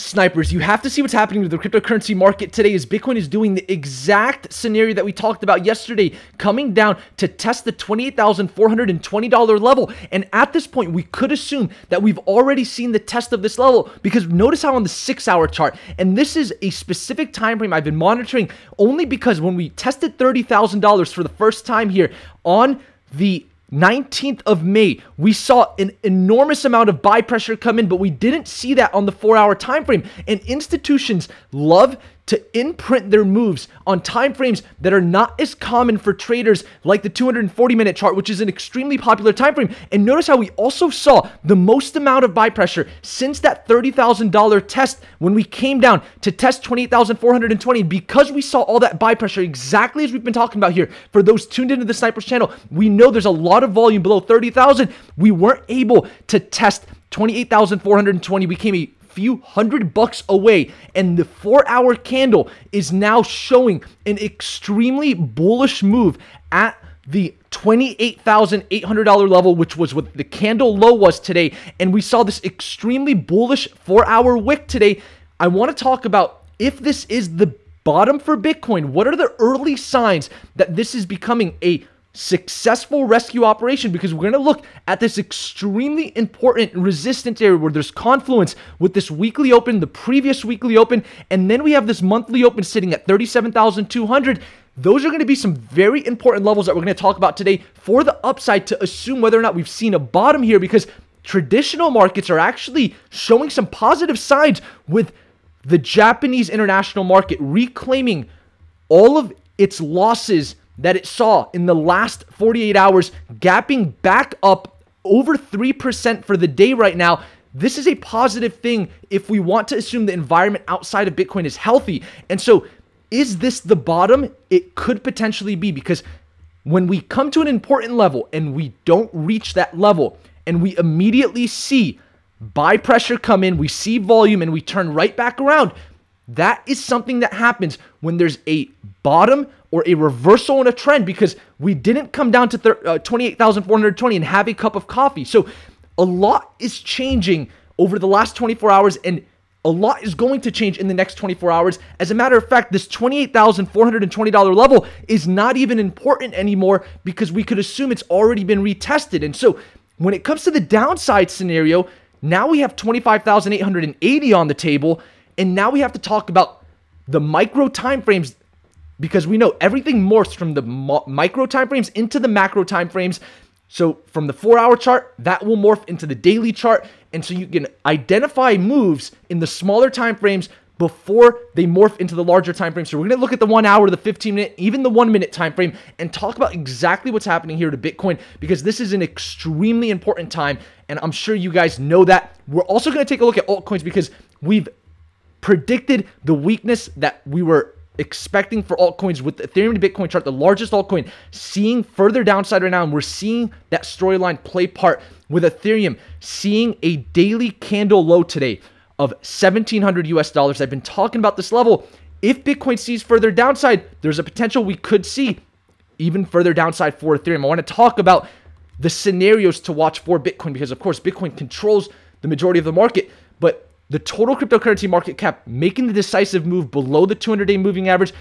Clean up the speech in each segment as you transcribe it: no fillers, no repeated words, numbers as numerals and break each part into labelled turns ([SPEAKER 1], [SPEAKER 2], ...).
[SPEAKER 1] Snipers, you have to see what's happening with the cryptocurrency market today as Bitcoin is doing the exact scenario that we talked about yesterday, coming down to test the $28,420 level. And at this point, we could assume that we've already seen the test of this level, because notice how on the 6-hour chart, and this is a specific time frame I've been monitoring only because when we tested $30,000 for the first time here on the 19th of May, we saw an enormous amount of buy pressure come in, but we didn't see that on the 4-hour time frame. And institutions love to imprint their moves on time frames that are not as common for traders, like the 240-minute chart, which is an extremely popular time frame. And notice how we also saw the most amount of buy pressure since that $30,000 test when we came down to test 28,420. Because we saw all that buy pressure, exactly as we've been talking about here, for those tuned into the Snipers channel, we know there's a lot of volume below 30,000. We weren't able to test 28,420. We came a few $100 away, and the 4-hour candle is now showing an extremely bullish move at the $28,800 level, which was what the candle low was today. And we saw this extremely bullish 4-hour wick today. I want to talk about if this is the bottom for Bitcoin. What are the early signs that this is becoming a successful rescue operation? Because we're going to look at this extremely important resistance area where there's confluence with this weekly open, the previous weekly open, and then we have this monthly open sitting at 37,200. Those are going to be some very important levels that we're going to talk about today for the upside to assume whether or not we've seen a bottom here, because traditional markets are actually showing some positive signs with the Japanese international market reclaiming all of its losses that it saw in the last 48 hours, gapping back up over 3% for the day right now. This is a positive thing if we want to assume the environment outside of Bitcoin is healthy. And so is this the bottom? It could potentially be, because when we come to an important level and we don't reach that level and we immediately see buy pressure come in, we see volume, and we turn right back around, that is something that happens when there's a bottom or a reversal in a trend, because we didn't come down to 28,420 and have a cup of coffee. So a lot is changing over the last 24 hours, and a lot is going to change in the next 24 hours. As a matter of fact, this $28,420 level is not even important anymore, because we could assume it's already been retested. And so when it comes to the downside scenario, now we have 25,880 on the table, and now we have to talk about the micro time frames, because we know everything morphs from the micro time frames into the macro time frames. So from the 4-hour chart, that will morph into the daily chart. And so you can identify moves in the smaller time frames before they morph into the larger time frames. So we're going to look at the 1 hour, the 15-minute, even the 1-minute time frame, and talk about exactly what's happening here to Bitcoin, because this is an extremely important time, and I'm sure you guys know that. We're also going to take a look at altcoins, because we've predicted the weakness that we were expecting for altcoins with the Ethereum to Bitcoin chart, the largest altcoin, seeing further downside right now. And we're seeing that storyline play part with Ethereum seeing a daily candle low today of $1,700 US. I've been talking about this level. If Bitcoin sees further downside, there's a potential we could see even further downside for Ethereum. I want to talk about the scenarios to watch for Bitcoin, because of course Bitcoin controls the majority of the market, but the total cryptocurrency market cap making the decisive move below the 200-day moving average.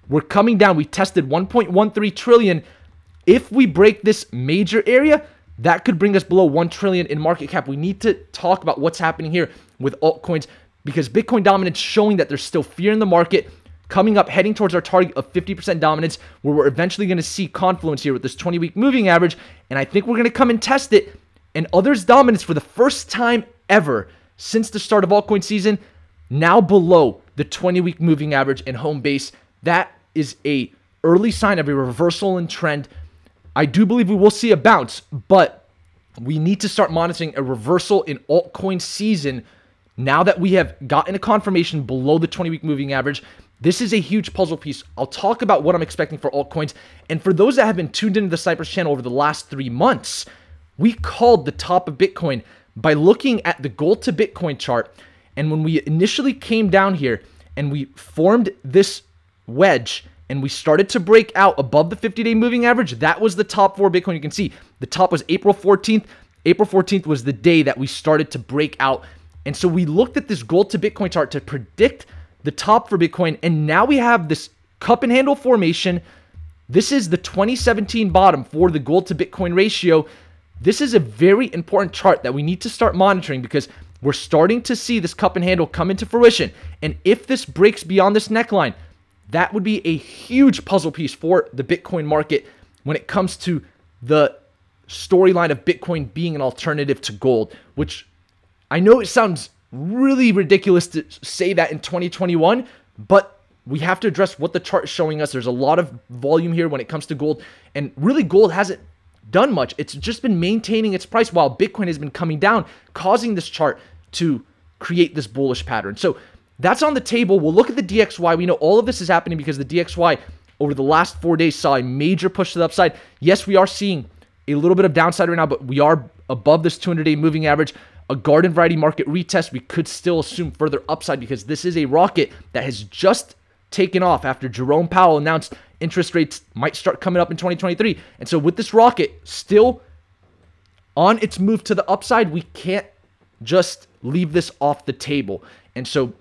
[SPEAKER 1] We're coming down. We tested 1.13 trillion. If we break this major area, that could bring us below 1 trillion in market cap. We need to talk about what's happening here with altcoins, because Bitcoin dominance showing that there's still fear in the market, coming up, heading towards our target of 50% dominance, where we're eventually going to see confluence here with this 20-week moving average. And I think we're going to come and test it. And others' dominance for the first time ever since the start of altcoin season, now below the 20-week moving average and home base. That is a early sign of a reversal in trend. I do believe we will see a bounce, but we need to start monitoring a reversal in altcoin season now that we have gotten a confirmation below the 20-week moving average. This is a huge puzzle piece. I'll talk about what I'm expecting for altcoins. And for those that have been tuned into the Snipers channel over the last 3 months, we called the top of Bitcoin by looking at the gold to Bitcoin chart. And when we initially came down here and we formed this wedge and we started to break out above the 50-day moving average, that was the top for Bitcoin. You can see the top was April 14th. April 14th was the day that we started to break out And so we looked at this gold to Bitcoin chart to predict the top for Bitcoin. And now we have this cup and handle formation. This is the 2017 bottom for the gold to Bitcoin ratio. This is a very important chart that we need to start monitoring because we're starting to see this cup and handle come into fruition. And if this breaks beyond this neckline, that would be a huge puzzle piece for the Bitcoin market when it comes to the storyline of Bitcoin being an alternative to gold, which I know it sounds really ridiculous to say that in 2021, but we have to address what the chart is showing us. There's a lot of volume here when it comes to gold, and really gold hasn't done much. It's just been maintaining its price while Bitcoin has been coming down, causing this chart to create this bullish pattern. So that's on the table. We'll look at the DXY. We know all of this is happening because the DXY over the last 4 days saw a major push to the upside. Yes, we are seeing a little bit of downside right now, but we are above this 200-day moving average. A garden variety market retest, we could still assume further upside because this is a rocket that has just taken off after Jerome Powell announced interest rates might start coming up in 2023. And so with this rocket still on its move to the upside, we can't just leave this off the table. And so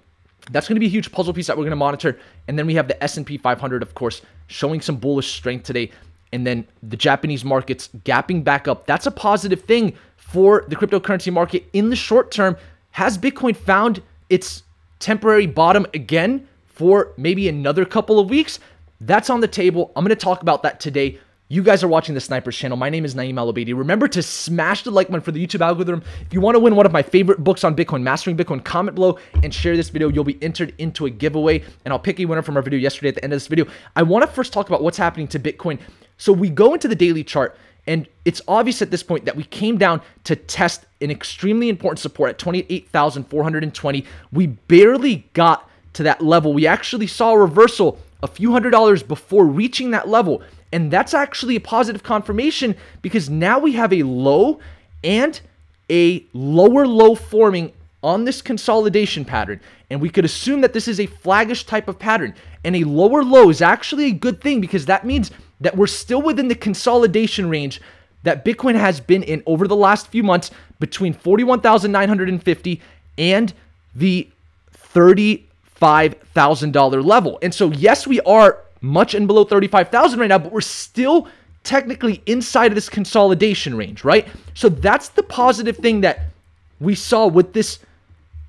[SPEAKER 1] that's going to be a huge puzzle piece that we're going to monitor. And then we have the S&P 500, of course, showing some bullish strength today. And then the Japanese markets gapping back up. That's a positive thing for the cryptocurrency market in the short term. Has Bitcoin found its temporary bottom again for maybe another couple of weeks? That's on the table. I'm going to talk about that today. You guys are watching the Snipers channel. My name is Naeem Al-Obeidi. Remember to smash the like button for the YouTube algorithm. If you want to win one of my favorite books on Bitcoin, Mastering Bitcoin, comment below and share this video. You'll be entered into a giveaway, and I'll pick a winner from our video yesterday at the end of this video. I want to first talk about what's happening to Bitcoin. So we go into the daily chart, and it's obvious at this point that we came down to test an extremely important support at 28,420. We barely got to that level. We actually saw a reversal a few $100s before reaching that level. And that's actually a positive confirmation because now we have a low and a lower low forming on this consolidation pattern. And we could assume that this is a flaggish type of pattern. And a lower low is actually a good thing because that means that we're still within the consolidation range that Bitcoin has been in over the last few months between 41,950 and the $35,000 level. And so yes, we are much and below 35,000 right now, but we're still technically inside of this consolidation range, right? So that's the positive thing that we saw with this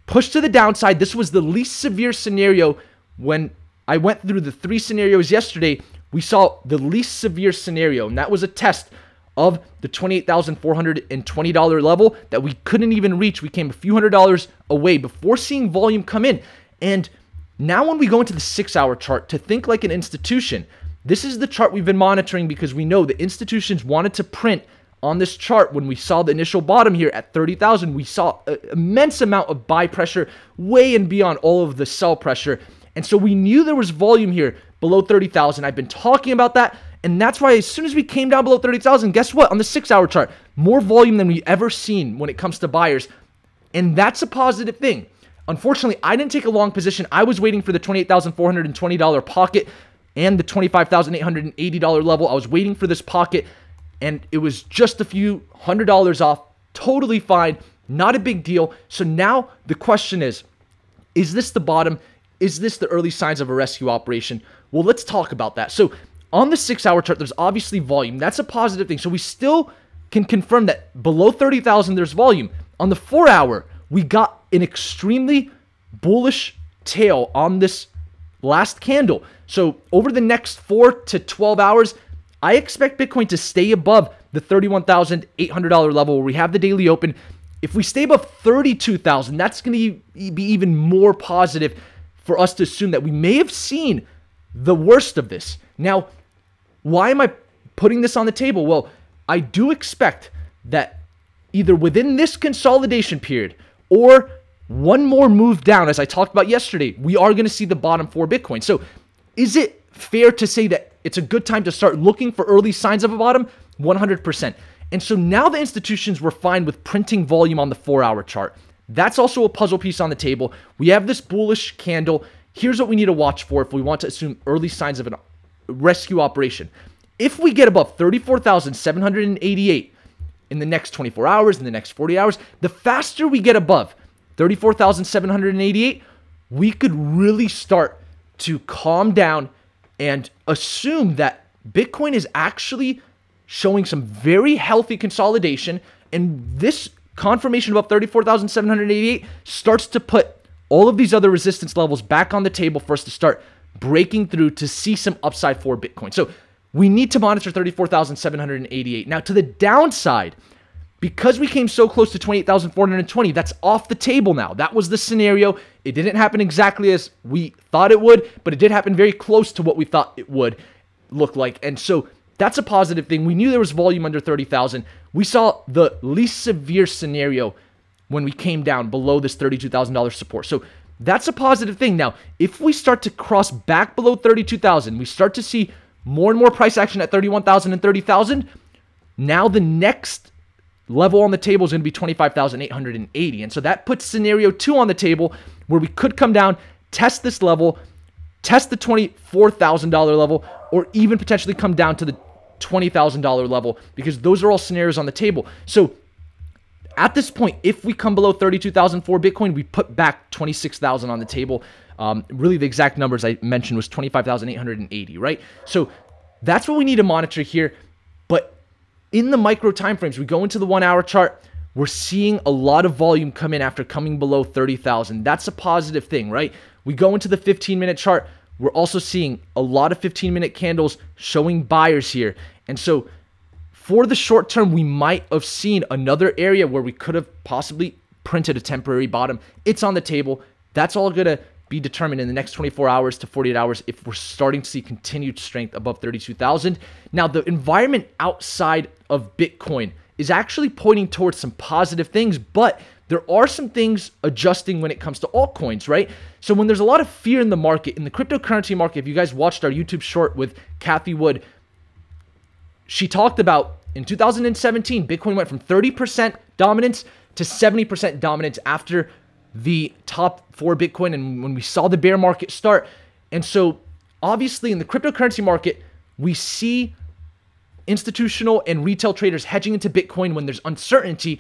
[SPEAKER 1] push to the downside. This was the least severe scenario. When I went through the 3 scenarios yesterday, we saw the least severe scenario, and that was a test of the $28,420 level that we couldn't even reach. We came a few $100s away before seeing volume come in. And now when we go into the 6-hour chart to think like an institution, this is the chart we've been monitoring because we know the institutions wanted to print on this chart. When we saw the initial bottom here at 30,000, we saw an immense amount of buy pressure way and beyond all of the sell pressure. And so we knew there was volume here below 30,000. I've been talking about that. And that's why as soon as we came down below 30,000, guess what? On the 6-hour chart, more volume than we ever seen when it comes to buyers. And that's a positive thing. Unfortunately, I didn't take a long position. I was waiting for the $28,420 pocket and the $25,880 level. I was waiting for this pocket, and it was just a few $100 off. Totally fine. Not a big deal. So now the question is this the bottom? Is this the early signs of a rescue operation? Well, let's talk about that. So on the 6-hour chart, there's obviously volume. That's a positive thing. So we still can confirm that below 30,000, there's volume. On the 4-hour, we got an extremely bullish tail on this last candle. So over the next 4 to 12 hours, I expect Bitcoin to stay above the $31,800 level where we have the daily open. If we stay above 32,000, that's going to be even more positive for us to assume that we may have seen the worst of this. Now, why am I putting this on the table? Well, I do expect that either within this consolidation period or one more move down, as I talked about yesterday, we are going to see the bottom for Bitcoin. So is it fair to say that it's a good time to start looking for early signs of a bottom? 100%. And so now the institutions were fine with printing volume on the 4-hour chart. That's also a puzzle piece on the table. We have this bullish candle. Here's what we need to watch for if we want to assume early signs of a rescue operation. If we get above 34,788 in the next 24 hours, in the next 40 hours, the faster we get above 34,788, we could really start to calm down and assume that Bitcoin is actually showing some very healthy consolidation. And this confirmation above 34,788 starts to put all of these other resistance levels back on the table for us to start breaking through to see some upside for Bitcoin. So we need to monitor 34,788. Now, to the downside, because we came so close to 28,420, that's off the table now. That was the scenario. It didn't happen exactly as we thought it would, but it did happen very close to what we thought it would look like. And so that's a positive thing. We knew there was volume under 30,000. We saw the least severe scenario when we came down below this $32,000 support. So that's a positive thing. Now, if we start to cross back below 32,000, we start to see more and more price action at 31,000 and 30,000. Now the next level on the table is going to be 25,880. And so that puts scenario 2 on the table where we could come down, test this level, test the $24,000 level, or even potentially come down to the $20,000 level, because those are all scenarios on the table. So at this point, if we come below 32,000 for Bitcoin, we put back 26,000 on the table. Really, the exact numbers I mentioned was 25,880, right? So that's what we need to monitor here. But in the micro timeframes, we go into the 1 hour chart, we're seeing a lot of volume come in after coming below 30,000. That's a positive thing, right? We go into the 15-minute chart, we're also seeing a lot of 15-minute candles showing buyers here. And so for the short term, we might have seen another area where we could have possibly printed a temporary bottom. It's on the table. That's all going to be determined in the next 24 hours to 48 hours if we're starting to see continued strength above 32,000. Now, the environment outside of Bitcoin is actually pointing towards some positive things, but there are some things adjusting when it comes to altcoins, right? So when there's a lot of fear in the market, in the cryptocurrency market, if you guys watched our YouTube short with Kathy Wood, she talked about in 2017, Bitcoin went from 30% dominance to 70% dominance after the top 4 Bitcoin and when we saw the bear market start. And so obviously in the cryptocurrency market, we see institutional and retail traders hedging into Bitcoin when there's uncertainty,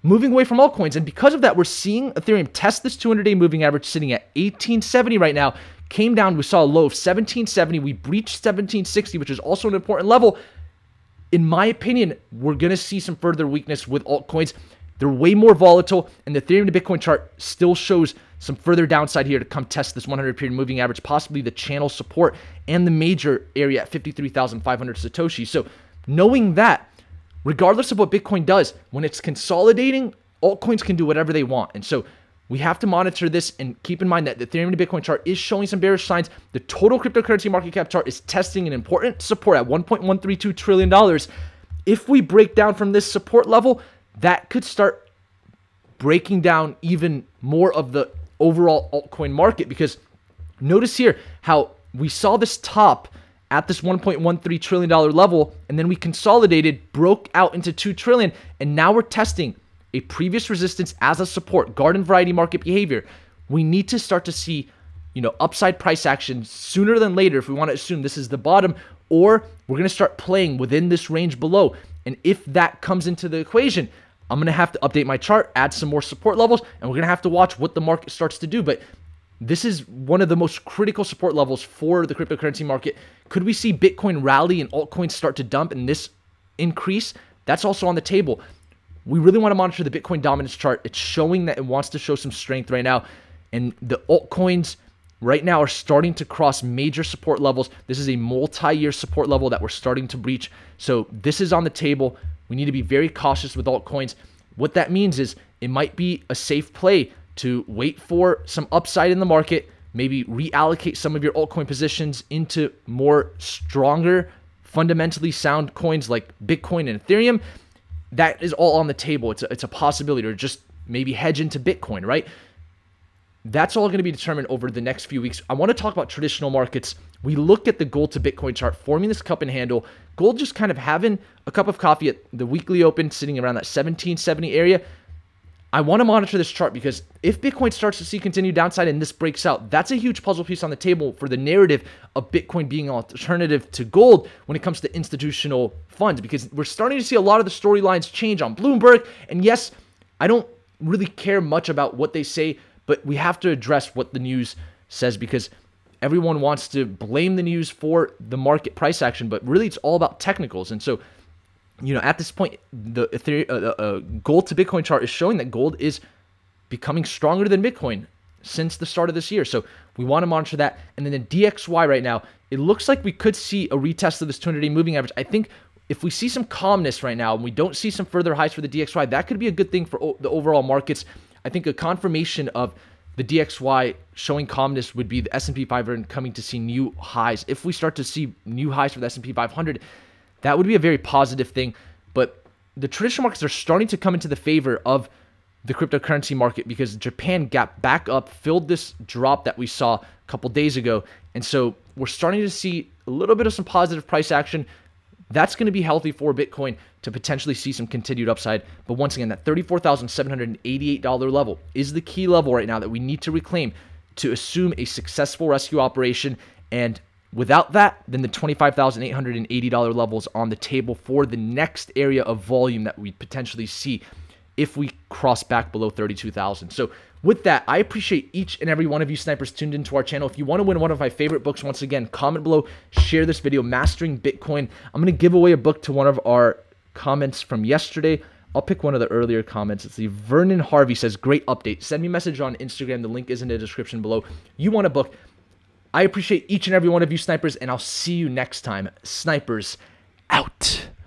[SPEAKER 1] moving away from altcoins. And because of that, we're seeing Ethereum test this 200-day moving average sitting at 1870 right now. Came down, we saw a low of 1770. We breached 1760, which is also an important level. In my opinion, we're going to see some further weakness with altcoins. They're way more volatile, and the Ethereum to Bitcoin chart still shows some further downside here to come test this 100-period moving average, possibly the channel support and the major area at 53,500 Satoshi. So knowing that, regardless of what Bitcoin does, when it's consolidating, altcoins can do whatever they want. And so we have to monitor this and keep in mind that the Ethereum to Bitcoin chart is showing some bearish signs. The total cryptocurrency market cap chart is testing an important support at $1.132 trillion. If we break down from this support level, that could start breaking down even more of the overall altcoin market, because notice here how we saw this top at this $1.13 trillion level, and then we consolidated, broke out into $2 trillion, and now we're testing a previous resistance as a support, garden variety market behavior. We need to start to see, upside price action sooner than later if we want to assume this is the bottom, or we're going to start playing within this range below. And if that comes into the equation, I'm going to have to update my chart, add some more support levels, and we're going to have to watch what the market starts to do. But this is one of the most critical support levels for the cryptocurrency market. Could we see Bitcoin rally and altcoins start to dump and this increase? That's also on the table. We really want to monitor the Bitcoin dominance chart. It's showing that it wants to show some strength right now. And the altcoins right now are starting to cross major support levels. This is a multi-year support level that we're starting to breach. So this is on the table. We need to be very cautious with altcoins. What that means is it might be a safe play to wait for some upside in the market, maybe reallocate some of your altcoin positions into more stronger, fundamentally sound coins like Bitcoin and Ethereum. That is all on the table. It's a possibility, or just maybe hedge into Bitcoin, right? That's all going to be determined over the next few weeks. I want to talk about traditional markets. We look at the gold to Bitcoin chart, forming this cup and handle. Gold just kind of having a cup of coffee at the weekly open, sitting around that 1770 area. I want to monitor this chart because if Bitcoin starts to see continued downside and this breaks out, that's a huge puzzle piece on the table for the narrative of Bitcoin being an alternative to gold when it comes to institutional funds, because we're starting to see a lot of the storylines change on Bloomberg. And yes, I don't really care much about what they say, but we have to address what the news says because everyone wants to blame the news for the market price action, but really it's all about technicals. And so, at this point, the Ethereum, gold to Bitcoin chart is showing that gold is becoming stronger than Bitcoin since the start of this year. So we want to monitor that. And then the DXY right now, it looks like we could see a retest of this 200-day moving average. I think if we see some calmness right now and we don't see some further highs for the DXY, that could be a good thing for the overall markets. I think a confirmation of the DXY showing calmness would be the S&P 500 coming to see new highs. If we start to see new highs for the S&P 500, that would be a very positive thing. But the traditional markets are starting to come into the favor of the cryptocurrency market because Japan got back up, filled this drop that we saw a couple days ago. And so we're starting to see a little bit of some positive price action. That's going to be healthy for Bitcoin to potentially see some continued upside. But once again, that $34,788 level is the key level right now that we need to reclaim to assume a successful rescue operation. And without that, then the $25,880 level is on the table for the next area of volume that we potentially see if we cross back below 32,000. So with that, I appreciate each and every one of you snipers tuned into our channel. If you want to win one of my favorite books, once again, comment below, share this video, Mastering Bitcoin. I'm going to give away a book to one of our comments from yesterday. I'll pick one of the earlier comments. It's the Vernon Harvey says, great update. Send me a message on Instagram. The link is in the description below. You want a book. I appreciate each and every one of you snipers, and I'll see you next time. Snipers out.